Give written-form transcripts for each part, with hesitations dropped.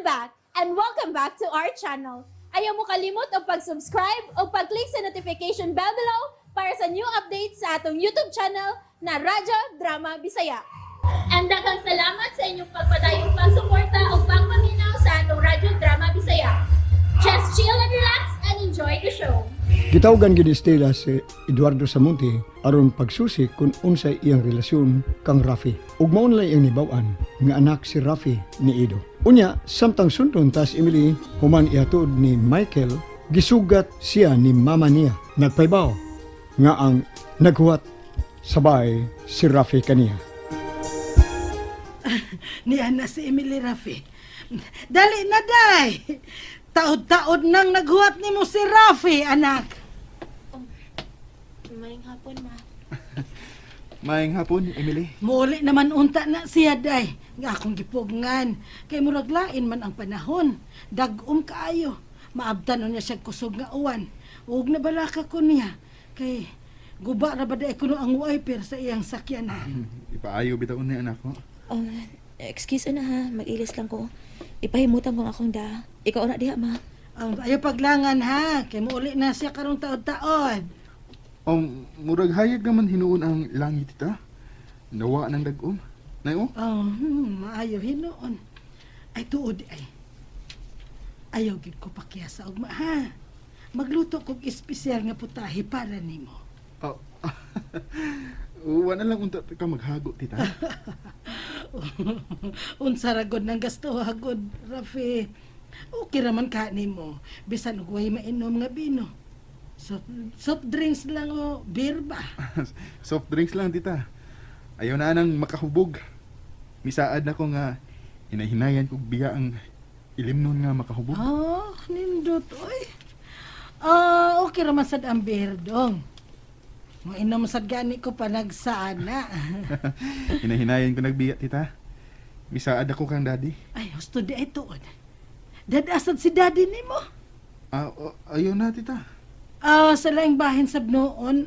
back and welcome back to our channel. Ayaw mo kalimot o pag-subscribe o pag-click sa notification bell below para sa new updates sa atong YouTube channel na Radyo Drama Bisaya. And daghang salamat sa inyong pagpadayong pagsuporta o pagpaminaw sa atong Radyo Drama Bisaya. Just chill and relax and enjoy the show. Gitawgan gid Estela si Eduardo Samonte aron pagsusi kung unsay iyang relasyon kang Rafi. Ug mao na iyang nibaw-an nga anak si Rafi ni Edo. Unya, samtang sundon tas Emily human ihatod ni Michael, gisugat siya ni mama niya. Nagpaybaw nga ang naghuwat sabay si Rafi kaniya. Niya na si Emily Rafi. Dali na, day! Taod-taod nang naghuwat ni mo si Rafi, anak. Maayong hapon, ma. Maayong hapon, Emily. Muli naman unta na siya, day. Nga akong gipugngan. Kay murag lain man ang panahon. Dagom kaayo. Maabtan niya siya kusog nga uwan. Huwag na balaka ko niya. Kay guba na ba day kuno ang wiper sa iyang sakyanan. Ipaayo bitaw ni anak ko. Excuse na ha, mag-ilis lang ko. Ipahimutan kong akong da. Ikaw na diha, ma. Ayaw paglangan ha. Kay muli na siya karong taod-taod. Murag hayag naman hinuon ang langit ita. Nawa ng dagom. Nayo? Maayo hinoon. Ay tuod ay. Ayaw gid ko pakyasa og ha. Magluto kog espesyal nga putahe para nimo. Oh. Wala lang unta ka maghago, tita. Unsa ra gud nang gasto hagod, Rafi. Okay raman ka nimo. Bisan og way mainom nga bino. Soft drinks lang o beer ba? Soft drinks lang, tita. Ayaw na nang makahubog. Misaad na ko nga hinahinayan kog biya ang ilimnon nga makahubog. Nindot oy. Okay raman sad ang beer dong. Mo inom sad gani ko pa nagsana. Hinahinayan ko nagbiya, tita. Misaad ako kang daddy. Ay, gusto di ay tuod. Dadasad si daddy nimo. Ayaw na, tita. Sa laing bahin sab noon,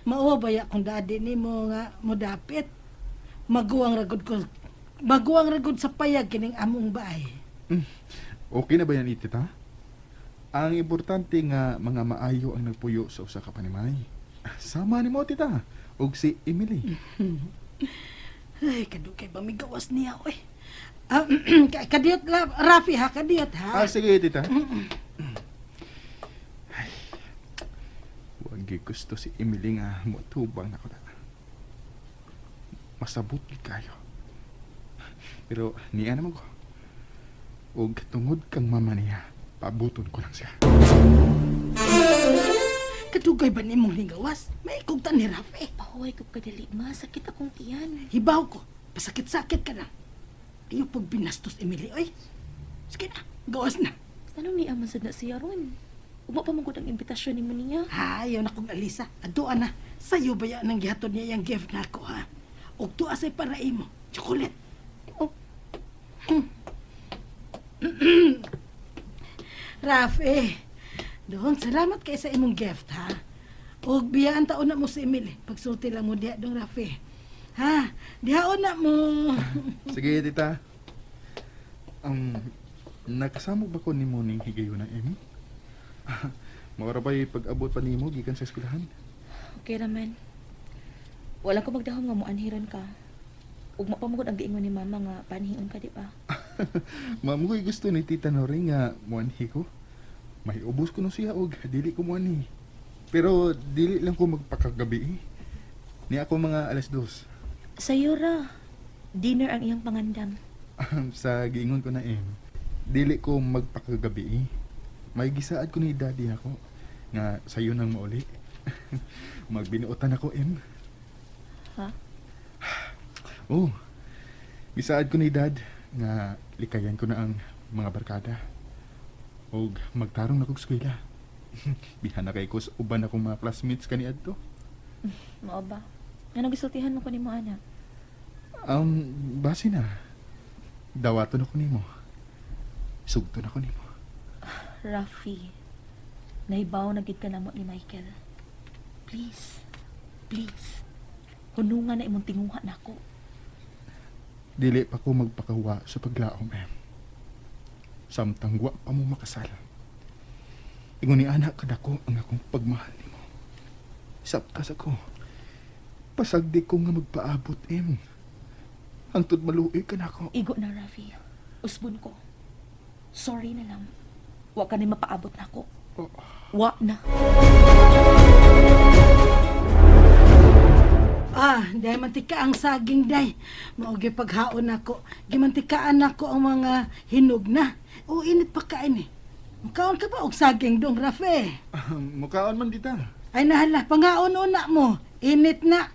maubaya kung daddy nimo nga mo dapit. Maguwang ragod sa payag kining among bahay. Okay na ba yan, tita? Ang importante nga mga maayo ang nagpuyo sa usa ka panimay. Sama ni mo, tita. Og si Emily. Ay, kadugay ba may gawas niya, oy. Kadiyot Rafi ha, kadiyot ha. Sige, tita. Ay, wag gusto si Emily nga motubang na ko na. Masabot gid kayo. Pero niya naman ko. Og tungod kang mama niya, pabuton ko lang siya. Kadugay ba nimong hingawas? May ikugtan ni Rafi. Pahuway ko kadali, ma. Sakit akong tiyan. Hibaw ko. Pasakit-sakit ka na. Ayaw pag binastos, Emily, oy. Sige na, gawas na. Anong ni aman sad na siya ron? Uma pa magod ang imbitasyon ni mo niya. Ayaw na kong Alisa. Aduan na. Sa'yo ba yan ang gihatod niya yung gift na ako, ha? O tuwa sa'y para imo. Chocolate. Oh. Rafi, doon, salamat kay sa imong gift, ha? O biyaan taon na mo si Emily. Pagsulti lang mo diha dong, Rafi. Ha? Dihaon na mo. Sige, tita. Nakasamo ba ko ni mo ning higayon na Emmy? Maura ba'y pag-abot pa ni mo gikan sa eskwelahan? Okay naman. Wala ko magdahom nga mo anhiron ka. Ug mapamugod ang giingon ni mama nga panhion ka, di ba? Mamukoy gusto ni Tita Nori nga muanhi ko. May ubos ko no siya og dili ko muanhi. Pero dili lang ko magpakagabi. Ni ako mga 2:00. Sayo ra. Dinner ang iyang pangandam. Sa giingon ko na dili ko magpakagabi. May gisaad ko ni daddy ako nga sayo nang mauli. Magbinuotan ako Ha? Oh. Gisaad ko ni dad nga likayan ko na ang mga barkada. Og magtarong na kog eskwela. Bihan na kay ko sa uban akong mga classmates kaniadto. Mao ba? Nga nagisultihan mo ko ni mo, anak. Basi na. Dawaton ako nimo. Sugton ako nimo. Rafi, naibaw na gid ka namo ni Michael. Please. Hunungan na imong tinguha nako. Dili pa ko magpakawa sa paglaom, Samtang wa pa mo makasal. Ingon ni anak kadako ang akong pagmahal nimo. Saptas ako. Pasagdi ko nga magpaabot im. Hangtod maluoy ka nako. Igo na, Rafi. Usbon ko. Sorry na lang. Wa ka na mapaabot na ako. Oh. Wa na. Dahil mantika ang saging, day. Maugi paghaon ako. Gimantikaan ako ang mga hinog na. O, init pa kain eh. Makaon ka ba og saging dong, Rafi? Mukaon man dita. Ay nahala, panghaon una mo. Init na.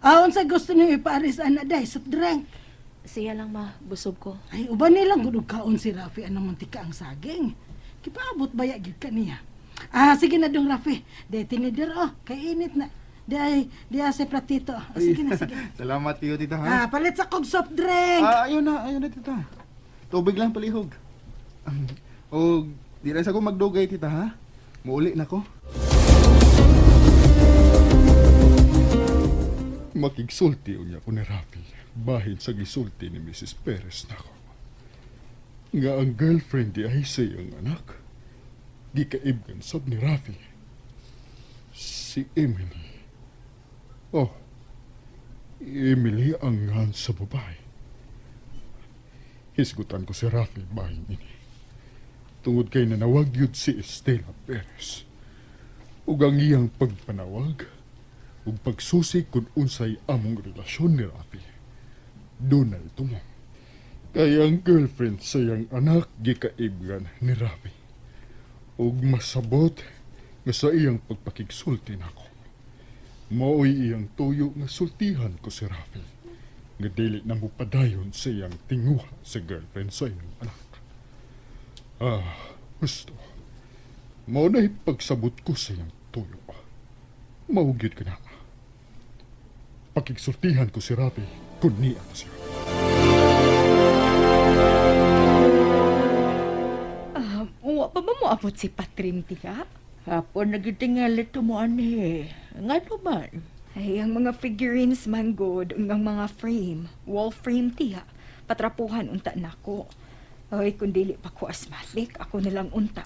Aon sa gusto niyo iparis ana, day, soft drink. Siya lang ma, busog ko. Ay, uban nilang gudog kaon si Rafi anang mantika ang saging. Kipaabot baya gyud kaniya. Sige na dong, Rafi. Day tinider, kay init na. Day sa platito. Sige na, sige. Salamat kayo, tita, ha? Palit sa kog soft drink. Ayun na, tita. Tubig lang palihog. O, di rin sa ko magdugay, tita, ha? Muuli na ko. Makigsulti unya ko ni Rafi bahin sa gisulti ni Mrs. Perez na ko. Nga ang girlfriend di ay sa iyang anak. Di kaibgan sab ni Rafi. Si Emily. Oh, Emily ang ngan sa babae. Hisgutan ko si Rafi bahin ini. Tungod kay nanawag yun si Estela Perez. Ug ang iyang pagpanawag ug pagsusi kung unsay among relasyon ni Rafi. Doon na ito mo. Kaya ang girlfriend sa iyang anak gikaibgan ni Rafi. Ug masabot nga sa iyang pagpakigsulti nako. Mao'y iyang tuyo nga sultihan ko si Rafi. Nga dili na mo padayon sa iyang tinguha sa girlfriend sa iyang anak. Gusto. Mao na'y pagsabot ko sa iyang tuyo. Maugid ka na. Pakigsultihan ko si Rafi kung niya na siya. Wa pa ba mo abot si Patrim, tiya? Hapon nagitingalit mo, ane. Nga naman. Ay, ang mga figurines man good, ang mga frame, wall frame tiya, patrapuhan unta nako. Ay, kung dili pa ko asmatic, ako nilang unta.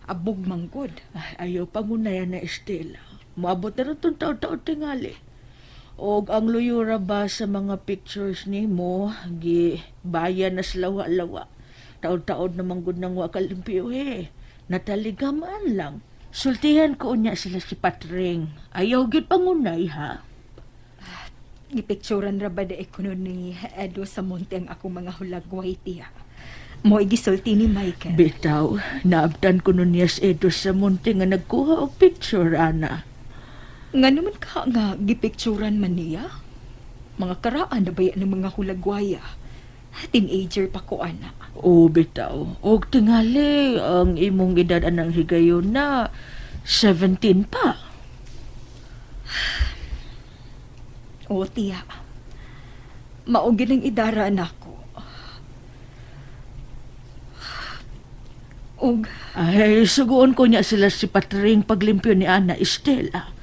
Abog man good. Ay, ayaw pa muna yan na Estela. Maabot na rin itong taon-taon tingali. Og ang luyura ba sa mga pictures ni mo, bayan na lawa-lawa. Taon-taon naman gud nang wakalimpyo Nataligamaan lang. Sultihan ko unya sila si Patring. Ayaw gyud pangunay, ha? Gipicturan ra ba da kuno ni Edo sa monte ang akong mga hulagway tiya. Mo igisulti ni Michael. Bitaw, naabdan ko nun niya si Edo sa munti nga nagkuha og picture, ana. Nga naman ka nga gipicturan man niya. Mga karaan na baya ng mga hulagwaya. Teenager pa ko, ana. O, bitaw. Og tingali, ang imong edad anang higayon na 17 pa. O, tiya. Maugin ang idaraan ako. Og, Ay, suguon ko niya sila si Patring paglimpyo ni Ana Estela.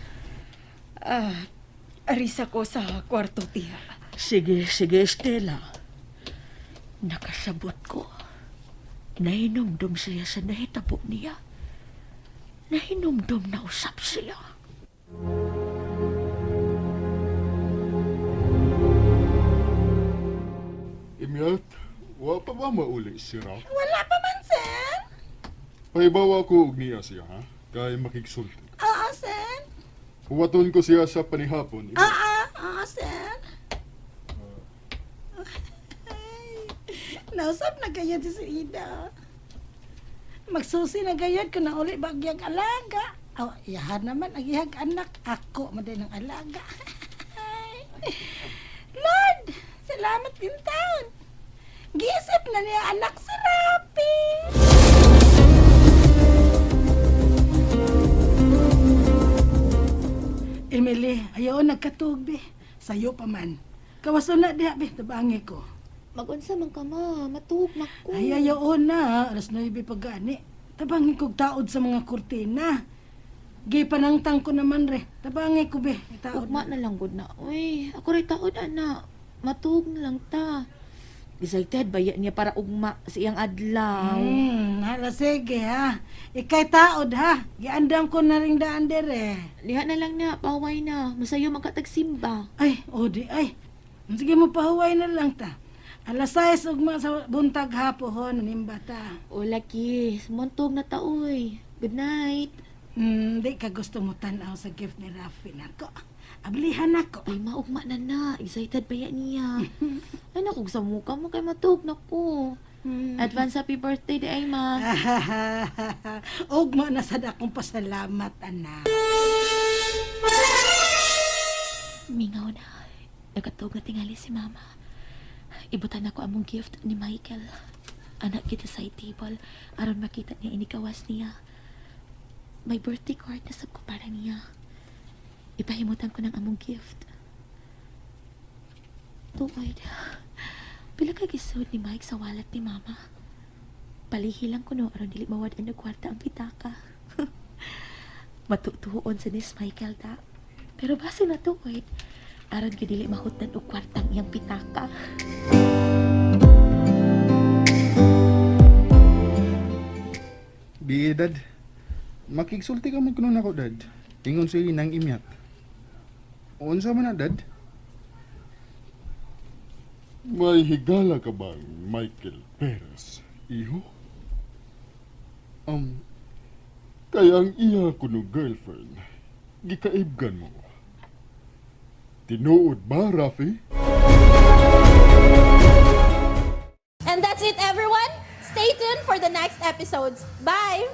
arisa ko sa kwarto, tiya. Sige, Estela. Nakasabot ko. Nahinumdum siya sa nahitabo niya. Nahinumdum na usap siya. Imyat, wa pa ba mauli si Raf? Wala pa man, sir. Pahibawa ko og niya siya, ha? Kay makigsulti. Sir. Huwaton ko siya sa panihapon. Sir. Nausap na gayad si Ida. Magsusi na gayad ko na uli bagyang alaga. Yahan naman ang iyang anak. Ako maday ng alaga. Lord, salamat din taon. Giisip na niya anak si Rapi. Emily, ayaw nagkatugbi. Sayo pa man. Kawaso na diha, be, tabangi ko. Mag-unsa man ka ma, matuog na ko. Ay, ayaw na. Alas 9 pagani. Tabangi kog taod sa mga kurtina. Gay panangtang ko naman re. Tabangi ko, be. Taod Ugma na lang gud na. Uy, ako rin taon na. Matuog na lang ta. Excited ba yan niya para ugma sa iyang adlaw? Hala sige ha. Ikay taod ha. Giandam ko na rin daan dire. Liha na lang na, paway na. Masayo magkatagsimba. Ay, odi ay. Sige mo pahuway na lang ta. Alas 6 ugma sa buntag hapon nimba ta. O laki, sumuntog na taoy. Good night. Di ka gusto mo tanaw sa gift ni Rafi nako. Ablihan ako. Ay, maugma na na. Excited pa yan niya. Ay, naku, sa mukha mo kay matug na ko. Advance happy birthday di ay ma. Ugma na sad akong pasalamat anak. Mingaw na. Nagkatog na tingali si mama. Ibutan ako among gift ni Michael. Anak kita sa table aron makita niya inikawas niya. May birthday card na sab ko para niya. Ipahimutan ko ng among gift. Tuwid. Pila ka gisod ni Mike sa wallet ni mama. Palihilang ko no aron dili mawad ang kwarta ang pitaka. Matutuon sa Miss Michael ta. Pero base na tuwid. Aron ka dili mahutan og kwartang iyang pitaka. Di, Dad. Makigsulti ka man kuno nako, Dad. Ingon sa nang imyat. Unsa man na, Dad? May higala ka bang Michael Perez, iho? Kaya ang iya kuno girlfriend, gikaibgan mo. Tinuod ba, Rafi? And that's it, everyone. Stay tuned for the next episodes. Bye!